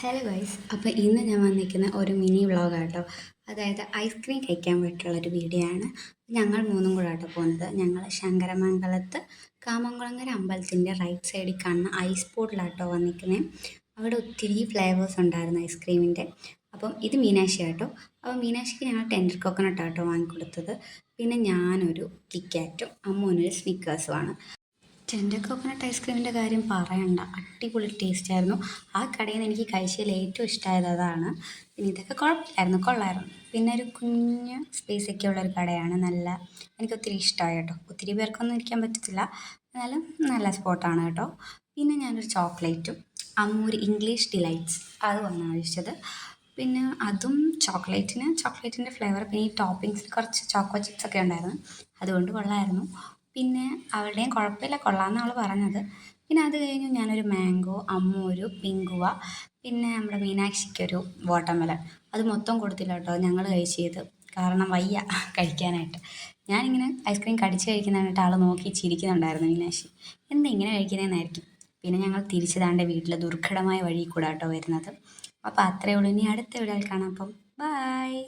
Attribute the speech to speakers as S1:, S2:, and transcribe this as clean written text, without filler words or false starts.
S1: Hello guys, അപ്പോൾ ഇന്ന് ഞാൻ വന്നിരിക്കുന്ന ഒരു മിനി വ്ളോഗാട്ടോ. അതായത് ഐസ്ക്രീം കഴിക്കാൻ വേണ്ടിയിട്ടുള്ളൊരു വീഡിയോ ആണ്. ഞങ്ങൾ മൂന്നും കൂടെ ആട്ടോ പോകുന്നത്. ഞങ്ങൾ ശങ്കരമംഗലത്ത് കാമംകുളങ്ങര അമ്പലത്തിൻ്റെ റൈറ്റ് സൈഡിൽ കാണുന്ന ഐസ് പോട്ടിലാട്ടോ വന്നിരിക്കുന്നത്. അവിടെ ഒത്തിരി ഫ്ലേവേഴ്സ് ഉണ്ടായിരുന്നു ഐസ്ക്രീമിൻ്റെ. അപ്പം ഇത് മീനാക്ഷി ആട്ടോ. അപ്പോൾ മീനാക്ഷിക്ക് ഞങ്ങൾ ടെൻഡർ കോക്കനട്ട് ആട്ടോ വാങ്ങിക്കൊടുത്തത്. പിന്നെ ഞാനൊരു കിക്കാറ്റും അമ്മൂനൊരു സ്നിക്കേഴ്സുമാണ്. ടെൻഡർ കോക്കനട്ട് ഐസ്ക്രീമിൻ്റെ കാര്യം പറയണ്ട, അടിപൊളി ടേസ്റ്റായിരുന്നു. ആ കടയിൽ നിന്ന് എനിക്ക് കഴിച്ചതിൽ ഏറ്റവും ഇഷ്ടമായത് അതാണ്. പിന്നെ ഇതൊക്കെ കുഴപ്പമില്ലായിരുന്നു, കൊള്ളായിരുന്നു. പിന്നെ ഒരു കുഞ്ഞ് സ്പേസൊക്കെ ഉള്ളൊരു കടയാണ്. എനിക്ക് ഒത്തിരി ഇഷ്ടമായി കേട്ടോ. ഒത്തിരി പേർക്കൊന്നും ഇരിക്കാൻ പറ്റത്തില്ല, എന്നാലും നല്ല സ്പോട്ടാണ് കേട്ടോ. പിന്നെ ഞാനൊരു ചോക്ലേറ്റും അമ്മൂര് ഇംഗ്ലീഷ് ഡിലൈറ്റ്സ് അതുമാണ് കഴിച്ചത്. പിന്നെ അതും ചോക്ലേറ്റിൻ്റെ ഫ്ലേവർ, പിന്നെ ഈ ടോപ്പിങ്സിൽ കുറച്ച് ചോക്കോ ചിപ്സ് ഒക്കെ ഉണ്ടായിരുന്നു, അതുകൊണ്ട് കൊള്ളായിരുന്നു. പിന്നെ അവളുടെയും കുഴപ്പമില്ല, കൊള്ളാമെന്ന് അവൾ പറഞ്ഞത്. പിന്നെ അത് കഴിഞ്ഞ് ഞാനൊരു മാംഗോ, അമ്മു ഒരു പിങ്കുവ, പിന്നെ നമ്മുടെ മീനാക്ഷിക്കൊരു വാട്ടർമെലൺ. അത് മൊത്തം കൊടുത്തില്ല കേട്ടോ, ഞങ്ങൾ കഴിച്ചത്. കാരണം വയ്യ കഴിക്കാനായിട്ട്. ഞാനിങ്ങനെ ഐസ്ക്രീം കടിച്ച് കഴിക്കുന്ന കണ്ടിട്ട് ആൾ നോക്കി ചിരിക്കുന്നുണ്ടായിരുന്നു മീനാക്ഷി. എന്താ ഇങ്ങനെ കഴിക്കുന്നതെന്നായിരിക്കും. പിന്നെ ഞങ്ങൾ തിരിച്ച് താണ്ടെ വീട്ടിൽ ദുർഘടമായ വഴി കൂടെ കേട്ടോ വരുന്നത്. അപ്പോൾ അത്രയേ ഉള്ളൂ. ഇനി അടുത്ത വീഡിയോയിൽ കാണാം. അപ്പം ബായ്.